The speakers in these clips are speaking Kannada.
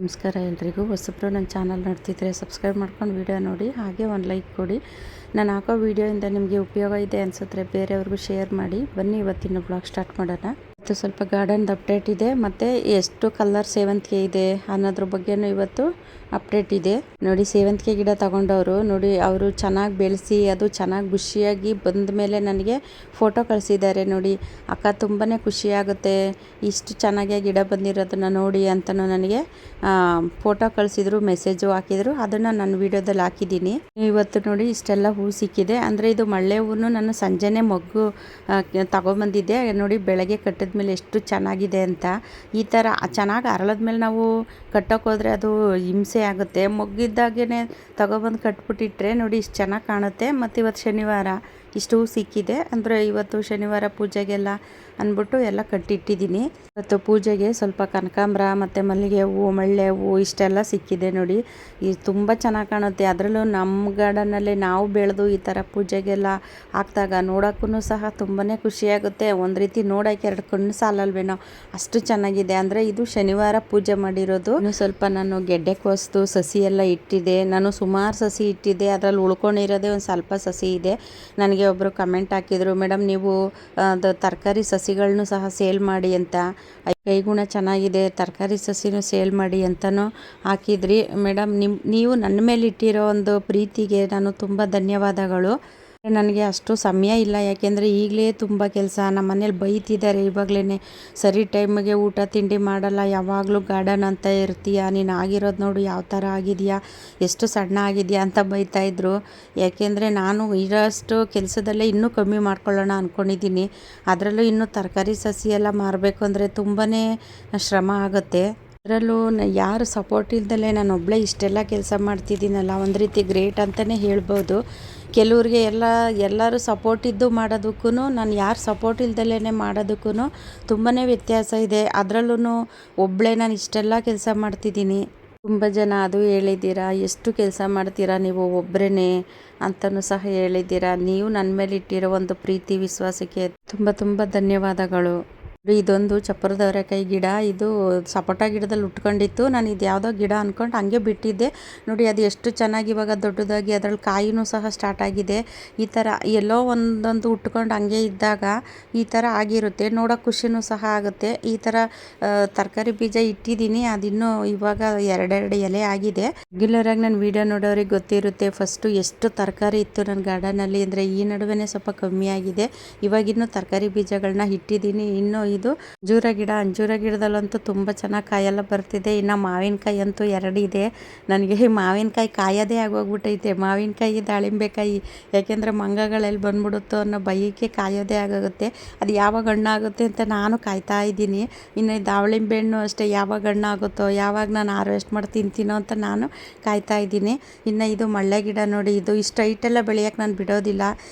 ನಮಸ್ಕಾರ ಎಲ್ರಿಗೂ. ಹೊಸಬ್ರು ನನ್ನ ಚಾನಲ್ ನೋಡ್ತಿದ್ರೆ ಸಬ್ಸ್ಕ್ರೈಬ್ ಮಾಡ್ಕೊಂಡು ವಿಡಿಯೋ ನೋಡಿ, ಹಾಗೆ ಒಂದು ಲೈಕ್ ಕೊಡಿ. ನಾನು ಹಾಕೋ ವಿಡಿಯೋಯಿಂದ ನಿಮಗೆ ಉಪಯೋಗ ಇದೆ ಅನಿಸಿದ್ರೆ ಬೇರೆಯವ್ರಿಗೂ ಶೇರ್ ಮಾಡಿ. ಬನ್ನಿ ಇವತ್ತಿನ ಬ್ಲಾಗ್ ಸ್ಟಾರ್ಟ್ ಮಾಡೋಣ. ಇವತ್ತು ಸ್ವಲ್ಪ ಗಾರ್ಡನ್ದು ಅಪ್ಡೇಟ್ ಇದೆ, ಮತ್ತು ಎಷ್ಟು ಕಲರ್ ಸೇವಂತಿಗೆ ಇದೆ ಅನ್ನೋದ್ರ ಬಗ್ಗೆನೂ ಇವತ್ತು ಅಪ್ಡೇಟ್ ಇದೆ. ನೋಡಿ, ಸೇವಂತಿಗೆ ಗಿಡ ತಗೊಂಡವರು ನೋಡಿ, ಅವರು ಚೆನ್ನಾಗಿ ಬೆಳೆಸಿ ಅದು ಚೆನ್ನಾಗಿ ಖುಷಿಯಾಗಿ ಬಂದ ಮೇಲೆ ನನಗೆ ಫೋಟೋ ಕಳಿಸಿದ್ದಾರೆ. ನೋಡಿ ಅಕ್ಕ, ತುಂಬಾ ಖುಷಿಯಾಗುತ್ತೆ ಇಷ್ಟು ಚೆನ್ನಾಗಿ ಗಿಡ ಬಂದಿರೋದನ್ನು ನೋಡಿ ಅಂತಲೂ ನನಗೆ ಫೋಟೋ ಕಳಿಸಿದ್ರು, ಮೆಸೇಜು ಹಾಕಿದರು. ಅದನ್ನು ನಾನು ವೀಡಿಯೋದಲ್ಲಿ ಹಾಕಿದ್ದೀನಿ. ಇವತ್ತು ನೋಡಿ ಇಷ್ಟೆಲ್ಲ ಹೂ ಸಿಕ್ಕಿದೆ. ಅಂದರೆ ಇದು ಮಳ್ಳೆ ಹೂವು ನಾನು ಸಂಜೆನೇ ಮೊಗ್ಗು ತಗೊಂಬಂದಿದ್ದೆ. ನೋಡಿ ಬೆಳಗ್ಗೆ ಕಟ್ಟಿದ್ಮೇಲೆ ಎಷ್ಟು ಚೆನ್ನಾಗಿದೆ ಅಂತ. ಈ ಥರ ಚೆನ್ನಾಗಿ ಅರಳದ್ಮೇಲೆ ನಾವು ಕಟ್ಟೋಕ್ಕೋದ್ರೆ ಅದು ಹಿಂಸೆ ಆಗುತ್ತೆ. ಮೊಗ್ಗಿದ್ದಾಗೇ ತಗೊಬಂದು ಕಟ್ಬಿಟ್ಟಿಟ್ರೆ ನೋಡಿ ಇಷ್ಟು ಚೆನ್ನಾಗಿ ಕಾಣುತ್ತೆ. ಮತ್ತು ಇವತ್ತು ಶನಿವಾರ ಇಷ್ಟು ಹೂ ಸಿಕ್ಕಿದೆ. ಅಂದರೆ ಇವತ್ತು ಶನಿವಾರ ಪೂಜೆಗೆಲ್ಲ ಅಂದ್ಬಿಟ್ಟು ಎಲ್ಲ ಕಟ್ಟಿಟ್ಟಿದ್ದೀನಿ. ಇವತ್ತು ಪೂಜೆಗೆ ಸ್ವಲ್ಪ ಕನಕಾಂಬರ ಮತ್ತು ಮಲ್ಲಿಗೆ ಹೂವು, ಮಳ್ಳೆ ಹೂವು ಇಷ್ಟೆಲ್ಲ ಸಿಕ್ಕಿದೆ. ನೋಡಿ ಇದು ತುಂಬ ಚೆನ್ನಾಗಿ ಕಾಣುತ್ತೆ. ಅದರಲ್ಲೂ ನಮ್ಮ ಗಾರ್ಡನಲ್ಲಿ ನಾವು ಬೆಳೆದು ಈ ಥರ ಪೂಜೆಗೆಲ್ಲ ಹಾಕಿದಾಗ ನೋಡೋಕ್ಕೂ ಸಹ ತುಂಬಾ ಖುಷಿಯಾಗುತ್ತೆ. ಒಂದು ರೀತಿ ನೋಡೋಕ್ಕೆ ಎರಡು ಕಣ್ಣು ಸಾಲಲ್ವೇನೋ ಅಷ್ಟು ಚೆನ್ನಾಗಿದೆ. ಅಂದರೆ ಇದು ಶನಿವಾರ ಪೂಜೆ ಮಾಡಿರೋದು. ಇನ್ನು ಸ್ವಲ್ಪ ನಾನು ಗೆಡ್ಡೆ ಕೋಸ್ತು ಸಸಿ ಎಲ್ಲ ಇಟ್ಟಿದ್ದೆ. ನಾನು ಸುಮಾರು ಸಸಿ ಇಟ್ಟಿದ್ದೆ, ಅದರಲ್ಲಿ ಉಳ್ಕೊಂಡಿರೋದೇ ಒಂದು ಸ್ವಲ್ಪ ಸಸಿ ಇದೆ. ನನಗೆ ಒಬ್ಬರು ಕಮೆಂಟ್ ಹಾಕಿದರು, ಮೇಡಮ್ ನೀವು ಅದು ತರಕಾರಿ ಸಸಿಗಳನ್ನೂ ಸಹ ಸೇಲ್ ಮಾಡಿ ಅಂತ, ಕೈಗುಣ ಚೆನ್ನಾಗಿದೆ, ತರಕಾರಿ ಸಸಿನೂ ಸೇಲ್ ಮಾಡಿ ಅಂತಲೂ ಹಾಕಿದ್ರಿ. ಮೇಡಮ್ ನೀವು ನನ್ನ ಮೇಲೆ ಇಟ್ಟಿರೋ ಒಂದು ಪ್ರೀತಿಗೆ ನಾನು ತುಂಬ ಧನ್ಯವಾದಗಳು. ನನಗೆ ಅಷ್ಟು ಸಮಯ ಇಲ್ಲ, ಯಾಕೆಂದರೆ ಈಗಲೇ ತುಂಬ ಕೆಲಸ. ನಮ್ಮ ಮನೇಲಿ ಬೈತಿದ್ದಾರೆ ಇವಾಗಲೇ, ಸರಿ ಟೈಮಿಗೆ ಊಟ ತಿಂಡಿ ಮಾಡಲ್ಲ, ಯಾವಾಗಲೂ ಗಾರ್ಡನ್ ಅಂತ ಇರ್ತೀಯ, ನೀನು ಆಗಿರೋದು ನೋಡು ಯಾವ ಥರ ಆಗಿದೆಯಾ, ಎಷ್ಟು ಸಣ್ಣ ಆಗಿದೆಯಾ ಅಂತ ಬೈತಾಯಿದ್ರು. ಯಾಕೆಂದರೆ ನಾನು ಇರೋಷ್ಟು ಕೆಲಸದಲ್ಲೇ ಇನ್ನೂ ಕಮ್ಮಿ ಮಾಡ್ಕೊಳ್ಳೋಣ ಅಂದ್ಕೊಂಡಿದ್ದೀನಿ. ಅದರಲ್ಲೂ ಇನ್ನೂ ತರಕಾರಿ ಸಸಿ ಎಲ್ಲ ಮಾರಬೇಕು ಅಂದರೆ ತುಂಬಾ ಶ್ರಮ ಆಗುತ್ತೆ. ಅದರಲ್ಲೂ ಯಾರು ಸಪೋರ್ಟ್ ಇಲ್ದಲೇ ನಾನು ಒಬ್ಬಳೇ ಇಷ್ಟೆಲ್ಲ ಕೆಲಸ ಮಾಡ್ತಿದ್ದೀನಲ್ಲ, ಒಂದು ರೀತಿ ಗ್ರೇಟ್ ಅಂತಲೇ ಹೇಳ್ಬೋದು. ಕೆಲವ್ರಿಗೆ ಎಲ್ಲರೂ ಸಪೋರ್ಟ್ ಇದ್ದು ಮಾಡೋದಕ್ಕೂ ನಾನು ಯಾರು ಸಪೋರ್ಟ್ ಇಲ್ದಲೇ ಮಾಡೋದಕ್ಕೂ ತುಂಬಾ ವ್ಯತ್ಯಾಸ ಇದೆ. ಅದರಲ್ಲೂ ಒಬ್ಬಳೇ ನಾನು ಇಷ್ಟೆಲ್ಲ ಕೆಲಸ ಮಾಡ್ತಿದ್ದೀನಿ. ತುಂಬ ಜನ ಅದು ಹೇಳಿದ್ದೀರಾ, ಎಷ್ಟು ಕೆಲಸ ಮಾಡ್ತೀರಾ ನೀವು ಒಬ್ಬರೇ ಅಂತಲೂ ಸಹ ಹೇಳಿದ್ದೀರಾ. ನೀವು ನನ್ನ ಮೇಲೆ ಇಟ್ಟಿರೋ ಒಂದು ಪ್ರೀತಿ ವಿಶ್ವಾಸಕ್ಕೆ ತುಂಬ ತುಂಬ ಧನ್ಯವಾದಗಳು. ಇದೊಂದು ಚಪ್ಪರದ ಅವರೆಕಾಯಿ ಗಿಡ, ಇದು ಸಪೋಟ ಗಿಡದಲ್ಲಿ ಉಟ್ಕೊಂಡಿತ್ತು. ನಾನು ಇದು ಯಾವುದೋ ಗಿಡ ಅಂದ್ಕೊಂಡು ಹಂಗೆ ಬಿಟ್ಟಿದ್ದೆ. ನೋಡಿ ಅದು ಎಷ್ಟು ಚೆನ್ನಾಗಿ ಇವಾಗ ದೊಡ್ಡದಾಗಿ ಅದರಲ್ಲಿ ಕಾಯಿನೂ ಸಹ ಸ್ಟಾರ್ಟ್ ಆಗಿದೆ. ಈ ಥರ ಎಲ್ಲೋ ಒಂದೊಂದು ಉಟ್ಕೊಂಡು ಹಂಗೆ ಇದ್ದಾಗ ಈ ಥರ ಆಗಿರುತ್ತೆ, ನೋಡೋಕೆ ಖುಷಿನೂ ಸಹ ಆಗುತ್ತೆ. ಈ ಥರ ತರಕಾರಿ ಬೀಜ ಇಟ್ಟಿದ್ದೀನಿ, ಅದಿನ್ನೂ ಇವಾಗ ಎರಡೆರಡು ಎಲೆ ಆಗಿದೆ. ರೆಗ್ಯುಲರಾಗಿ ನನ್ನ ವೀಡಿಯೋ ನೋಡೋರಿಗೆ ಗೊತ್ತಿರುತ್ತೆ ಫಸ್ಟು ಎಷ್ಟು ತರಕಾರಿ ಇತ್ತು ನನ್ನ ಗಾರ್ಡನಲ್ಲಿ. ಅಂದರೆ ಈ ನಡುವೆ ಸ್ವಲ್ಪ ಕಮ್ಮಿ ಆಗಿದೆ. ಇವಾಗಿನ್ನೂ ತರಕಾರಿ ಬೀಜಗಳನ್ನ ಇಟ್ಟಿದ್ದೀನಿ. ಇನ್ನು ಇದು ಅಂಜೂರ ಗಿಡದಲ್ಲಂತೂ ತುಂಬ ಚೆನ್ನಾಗಿ ಕಾಯೆಲ್ಲ ಬರ್ತಿದೆ. ಇನ್ನು ಮಾವಿನಕಾಯಿ ಅಂತೂ 2 ಇದೆ. ನನಗೆ ಮಾವಿನಕಾಯಿ ಕಾಯೋದೇ ಆಗೋಗ್ಬಿಟ್ಟೈತೆ, ಮಾವಿನಕಾಯಿ ದಾಳಿಂಬೆಕಾಯಿ. ಯಾಕೆಂದರೆ ಮಂಗಗಳೆಲ್ಲಿ ಬಂದ್ಬಿಡುತ್ತೋ ಅನ್ನೋ ಭಯಕ್ಕೆ ಕಾಯೋದೇ ಆಗೋಗುತ್ತೆ. ಅದು ಯಾವಾಗ ಹಣ್ಣಾಗುತ್ತೆ ಅಂತ ನಾನು ಕಾಯ್ತಾ ಇದ್ದೀನಿ. ಇನ್ನು ದಾಳಿಂಬೆ ಹಣ್ಣು ಅಷ್ಟೇ, ಯಾವಾಗ ಹಣ್ಣಾಗುತ್ತೋ, ಯಾವಾಗ ನಾನು ಹಾರ್ವೆಸ್ಟ್ ಮಾಡಿ ತಿಂತೀನೋ ಅಂತ ನಾನು ಕಾಯ್ತಾ ಇದ್ದೀನಿ. ಇನ್ನು ಇದು ಮಳ್ಳೆ ಗಿಡ ನೋಡಿ, ಇದು ಇಷ್ಟು ಹೈಟೆಲ್ಲ ಬೆಳೆಯೋಕ್ಕೆ ನಾನು ಬಿಡೋದಿಲ್ಲ.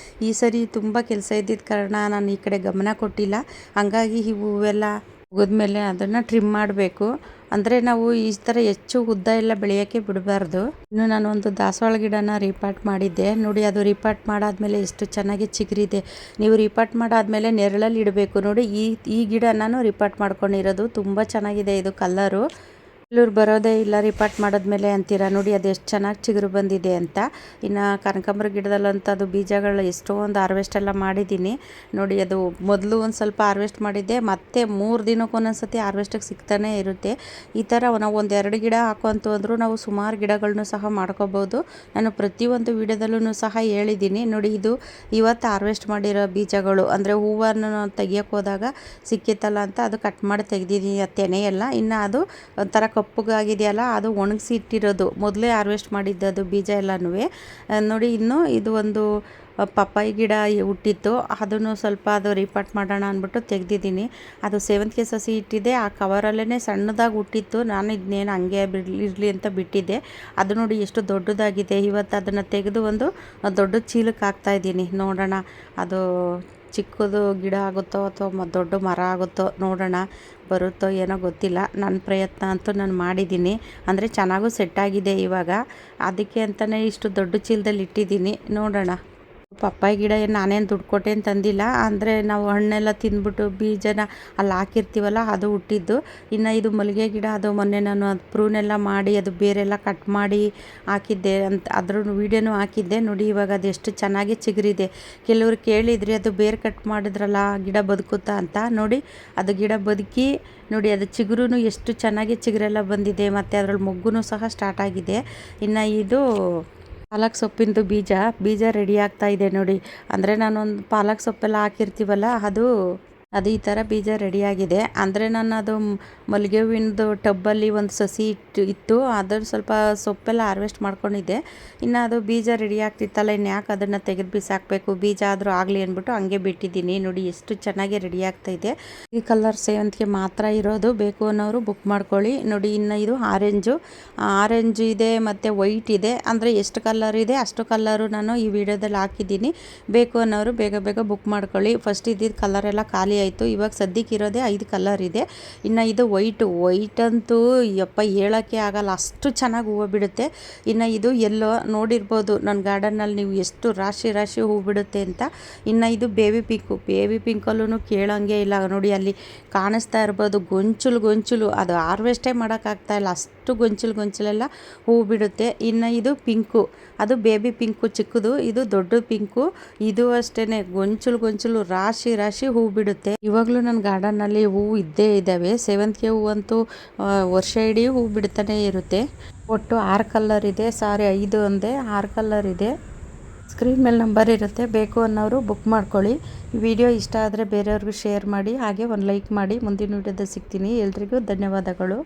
ಈ ಸರಿ ತುಂಬ ಕೆಲಸ ಇದ್ದಿದ್ದ ಕಾರಣ ನಾನು ಈ ಕಡೆ ಗಮನ ಕೊಟ್ಟಿಲ್ಲ. ಹಂಗಾಗಿ ಈ ಹೂವೆಲ್ಲ ಮುಗಿದ್ಮೇಲೆ ಅದನ್ನು ಟ್ರಿಮ್ ಮಾಡಬೇಕು. ಅಂದರೆ ನಾವು ಈ ಥರ ಹೆಚ್ಚು ಉದ್ದ ಎಲ್ಲ ಬೆಳೆಯೋಕ್ಕೆ ಬಿಡಬಾರ್ದು. ಇನ್ನು ನಾನು ಒಂದು ದಾಸವಾಳ ಗಿಡನ ರೀಪಾಟ್ ಮಾಡಿದ್ದೆ. ನೋಡಿ ಅದು ರೀಪಾಟ್ ಮಾಡಾದ್ಮೇಲೆ ಎಷ್ಟು ಚೆನ್ನಾಗಿ ಚಿಗುರಿದೆ. ನೀವು ರೀಪಾಟ್ ಮಾಡಾದ್ಮೇಲೆ ನೆರಳಲ್ಲಿ ಇಡಬೇಕು. ನೋಡಿ ಈ ಗಿಡ ನಾನು ರೀಪಾಟ್ ಮಾಡ್ಕೊಂಡಿರೋದು, ತುಂಬ ಚೆನ್ನಾಗಿದೆ ಇದು ಕಲ್ಲರು. ಎಲ್ಲರೂ ಬರೋದೇ ಇಲ್ಲ ರೀಪಾಟ್ ಮಾಡಿದ್ಮೇಲೆ ಅಂತೀರಾ. ನೋಡಿ ಅದು ಎಷ್ಟು ಚೆನ್ನಾಗಿ ಚಿಗುರು ಬಂದಿದೆ ಅಂತ. ಇನ್ನು ಕನಕಾಂಬರ ಗಿಡದಲ್ಲಂತ ಅದು ಬೀಜಗಳು ಎಷ್ಟೊಂದು ಹಾರ್ವೆಸ್ಟ್ ಎಲ್ಲ ಮಾಡಿದ್ದೀನಿ. ನೋಡಿ ಅದು ಮೊದಲು ಒಂದು ಸ್ವಲ್ಪ ಹಾರ್ವೆಸ್ಟ್ ಮಾಡಿದ್ದೆ, ಮತ್ತೆ 3 ದಿನಕ್ಕೆ ಒಂದೊಂದ್ಸತಿ ಹಾರ್ವೆಸ್ಟಿಗೆ ಸಿಗ್ತಾನೆ ಇರುತ್ತೆ. ಈ ಥರ ನಾವು ಒಂದು 2 ಗಿಡ ಹಾಕುವಂತ ಅಂದರೂ ನಾವು ಸುಮಾರು ಗಿಡಗಳನ್ನೂ ಸಹ ಮಾಡ್ಕೋಬೋದು. ನಾನು ಪ್ರತಿಯೊಂದು ವಿಡಿಯೋದಲ್ಲೂ ಸಹ ಹೇಳಿದ್ದೀನಿ. ನೋಡಿ ಇದು ಇವತ್ತು ಹಾರ್ವೆಸ್ಟ್ ಮಾಡಿರೋ ಬೀಜಗಳು. ಅಂದರೆ ಹೂವನ್ನು ತೆಗಿಯೋಕೆ ಹೋದಾಗ ಸಿಕ್ಕಿತ್ತಲ್ಲ ಅಂತ ಅದು ಕಟ್ ಮಾಡಿ ತೆಗೆದಿದ್ದೀನಿ, ಆ ತೆನೆಯೆಲ್ಲ. ಇನ್ನು ಅದು ಒಂಥರ ಕಪ್ಪಗಾಗಿದೆಯಲ್ಲ, ಅದು ಒಣಗಿಸಿ ಇಟ್ಟಿರೋದು, ಮೊದಲೇ ಹಾರ್ವೆಸ್ಟ್ ಮಾಡಿದ್ದದು ಬೀಜ ಎಲ್ಲನೂ. ನೋಡಿ ಇನ್ನು ಇದು ಒಂದು ಪಪ್ಪಾಯಿ ಗಿಡ ಹುಟ್ಟಿತ್ತು, ಅದನ್ನು ಸ್ವಲ್ಪ ಅದು ರೀಪಾಟ್ ಮಾಡೋಣ ಅಂದ್ಬಿಟ್ಟು ತೆಗೆದಿದ್ದೀನಿ. ಅದು ಸೇವಂತಿಗೆ ಸಸಿ ಇಟ್ಟಿದ್ದೆ, ಆ ಕವರಲ್ಲೇ ಸಣ್ಣದಾಗಿ ಹುಟ್ಟಿತ್ತು. ನಾನು ಇದನ್ನೇನು ಹಂಗೆ ಇರಲಿ ಅಂತ ಬಿಟ್ಟಿದ್ದೆ. ಅದು ನೋಡಿ ಎಷ್ಟು ದೊಡ್ಡದಾಗಿದೆ. ಇವತ್ತು ಅದನ್ನು ತೆಗೆದು ಒಂದು ದೊಡ್ಡ ಚೀಲಕ್ಕೆ ಹಾಕ್ತಾಯಿದ್ದೀನಿ. ನೋಡೋಣ ಅದು ಚಿಕ್ಕದು ಗಿಡ ಆಗುತ್ತೋ ಅಥವಾ ದೊಡ್ಡ ಮರ ಆಗುತ್ತೋ, ನೋಡೋಣ. ಬರುತ್ತೋ ಏನೋ ಗೊತ್ತಿಲ್ಲ. ನನ್ನ ಪ್ರಯತ್ನ ಅಂತೂ ನಾನು ಮಾಡಿದ್ದೀನಿ. ಅಂದರೆ ಚೆನ್ನಾಗೂ ಸೆಟ್ಟಾಗಿದೆ ಇವಾಗ. ಅದಕ್ಕೆ ಅಂತಲೇ ಇಷ್ಟು ದೊಡ್ಡ ಚೀಲದಲ್ಲಿ ಇಟ್ಟಿದ್ದೀನಿ. ನೋಡೋಣ. ಪಪ್ಪಾಯಿ ಗಿಡ ಏನು ನಾನೇನು ದುಡ್ಡು ಕೊಟ್ಟೇನು ತಂದಿಲ್ಲ, ಅಂದರೆ ನಾವು ಹಣ್ಣೆಲ್ಲ ತಿಂದ್ಬಿಟ್ಟು ಬೀಜನ ಅಲ್ಲಿ ಹಾಕಿರ್ತೀವಲ್ಲ ಅದು ಹುಟ್ಟಿದ್ದು. ಇನ್ನು ಇದು ಮಲ್ಲಿಗೆ ಗಿಡ, ಅದು ಮೊನ್ನೆ ನಾನು ಅದು ಪ್ರೂನೆಲ್ಲ ಮಾಡಿ ಅದು ಬೇರೆಲ್ಲ ಕಟ್ ಮಾಡಿ ಹಾಕಿದ್ದೆ ಅಂತ ಅದ್ರ ವೀಡಿಯೋನೂ ಹಾಕಿದ್ದೆ ನೋಡಿ. ಇವಾಗ ಅದು ಎಷ್ಟು ಚೆನ್ನಾಗಿ ಚಿಗುರಿದೆ. ಕೆಲವ್ರು ಕೇಳಿದ್ರಿ ಅದು ಬೇರೆ ಕಟ್ ಮಾಡಿದ್ರಲ್ಲ ಗಿಡ ಬದುಕುತ್ತಾ ಅಂತ. ನೋಡಿ ಅದು ಗಿಡ ಬದುಕಿ ನೋಡಿ, ಅದು ಚಿಗುರು ಎಷ್ಟು ಚೆನ್ನಾಗಿ ಚಿಗುರೆಲ್ಲ ಬಂದಿದೆ, ಮತ್ತು ಅದರಲ್ಲಿ ಮೊಗ್ಗು ಸಹ ಸ್ಟಾರ್ಟ್ ಆಗಿದೆ. ಇನ್ನು ಇದು ಪಾಲಕ್ ಸೊಪ್ಪಿಂದು ಬೀಜ ರೆಡಿ ಆಗ್ತಾ ಇದೆ ನೋಡಿ. ಅಂದರೆ ನಾನೊಂದು ಪಾಲಕ್ ಸೊಪ್ಪೆಲ್ಲ ಹಾಕಿರ್ತೀವಲ್ಲ ಅದು ಈ ಥರ ಬೀಜ ರೆಡಿಯಾಗಿದೆ. ಅಂದರೆ ನಾನು ಅದು ಮಲ್ಲಿಗೆ ಹೂವಿಂದು ಟಬ್ಬಲ್ಲಿ ಒಂದು ಸಸಿ ಇತ್ತು, ಅದ್ರ ಸ್ವಲ್ಪ ಸೊಪ್ಪೆಲ್ಲ ಹಾರ್ವೆಸ್ಟ್ ಮಾಡ್ಕೊಂಡಿದ್ದೆ. ಇನ್ನು ಅದು ಬೀಜ ರೆಡಿ ಆಗ್ತಿತ್ತಲ್ಲ, ಇನ್ನು ಯಾಕೆ ಅದನ್ನು ತೆಗೆದು ಬಿಸಾಕಬೇಕು, ಬೀಜ ಆದರೂ ಆಗಲಿ ಅಂದ್ಬಿಟ್ಟು ಹಂಗೆ ಬಿಟ್ಟಿದ್ದೀನಿ. ನೋಡಿ ಎಷ್ಟು ಚೆನ್ನಾಗಿ ರೆಡಿ ಆಗ್ತಾಯಿದೆ. ಈ ಕಲರ್ ಸೇವಂತಿಗೆ ಮಾತ್ರ ಇರೋದು, ಬೇಕು ಅನ್ನೋರು ಬುಕ್ ಮಾಡ್ಕೊಳ್ಳಿ. ನೋಡಿ ಇನ್ನು ಇದು ಆರೆಂಜು ಇದೆ ಮತ್ತು ವೈಟ್ ಇದೆ. ಅಂದರೆ ಎಷ್ಟು ಕಲರ್ ಇದೆ ಅಷ್ಟು ಕಲರು ನಾನು ಈ ವಿಡಿಯೋದಲ್ಲಿ ಹಾಕಿದ್ದೀನಿ. ಬೇಕು ಅನ್ನೋರು ಬೇಗ ಬೇಗ ಬುಕ್ ಮಾಡ್ಕೊಳ್ಳಿ. ಫಸ್ಟ್ ಇದ್ದಿದ್ದು ಕಲರ್ ಎಲ್ಲ ಖಾಲಿ ಆಯಿತು. ಇವಾಗ ಸದ್ಯಕ್ಕೆ ಇರೋದೇ 5 ಕಲರ್ ಇದೆ. ಇನ್ನು ಇದು ವೈಟ್ ಅಂತೂ ಯಪ್ಪ ಹೇಳೋಕ್ಕೆ ಆಗಲ್ಲ, ಅಷ್ಟು ಚೆನ್ನಾಗಿ ಹೂವು ಬಿಡುತ್ತೆ. ಇನ್ನು ಇದು ಎಲ್ಲೋ ನೋಡಿರ್ಬೋದು ನನ್ನ ಗಾರ್ಡನ್ನಲ್ಲಿ ನೀವು ಎಷ್ಟು ರಾಶಿ ಹೂ ಬಿಡುತ್ತೆ ಅಂತ. ಇನ್ನು ಇದು ಬೇಬಿ ಪಿಂಕಲ್ಲೂ ಕೇಳೋಂಗೆ ಇಲ್ಲ ನೋಡಿ. ಅಲ್ಲಿ ಕಾಣಿಸ್ತಾ ಇರ್ಬೋದು ಗೊಂಚಲು, ಅದು ಹಾರ್ವೆಸ್ಟೇ ಮಾಡೋಕ್ಕಾಗ್ತಾ ಇಲ್ಲ, ಅಷ್ಟು ಗೊಂಚಲೆಲ್ಲ ಹೂ ಬಿಡುತ್ತೆ. ಇನ್ನು ಇದು ಪಿಂಕು, ಅದು ಬೇಬಿ ಪಿಂಕು ಚಿಕ್ಕದು, ಇದು ದೊಡ್ಡ ಪಿಂಕು. ಇದು ಅಷ್ಟೇ ಗೊಂಚಲು ರಾಶಿ ಹೂ ಬಿಡುತ್ತೆ. ಇವಾಗಲೂ ನನ್ನ ಗಾರ್ಡನ್ನಲ್ಲಿ ಹೂವು ಇದ್ದೇ ಇದ್ದಾವೆ. ಸೇವಂತಿಗೆ ಹೂವಂತೂ ವರ್ಷ ಇಡೀ ಹೂ ಬಿಡ್ತಾನೆ ಇರುತ್ತೆ. ಒಟ್ಟು 6 ಕಲರ್ ಇದೆ, 5 ಅಂದೆ 6 ಕಲರ್ ಇದೆ. ಸ್ಕ್ರೀನ್ ಮೇಲೆ ನಂಬರ್ ಇರುತ್ತೆ, ಬೇಕು ಅನ್ನೋರು ಬುಕ್ ಮಾಡ್ಕೊಳ್ಳಿ. ಈ ವಿಡಿಯೋ ಇಷ್ಟ ಆದರೆ ಬೇರೆಯವ್ರಿಗೂ ಶೇರ್ ಮಾಡಿ, ಹಾಗೆ ಒಂದು ಲೈಕ್ ಮಾಡಿ. ಮುಂದಿನ ವಿಡಿಯೋದಲ್ಲಿ ಸಿಗ್ತೀನಿ. ಎಲ್ರಿಗೂ ಧನ್ಯವಾದಗಳು.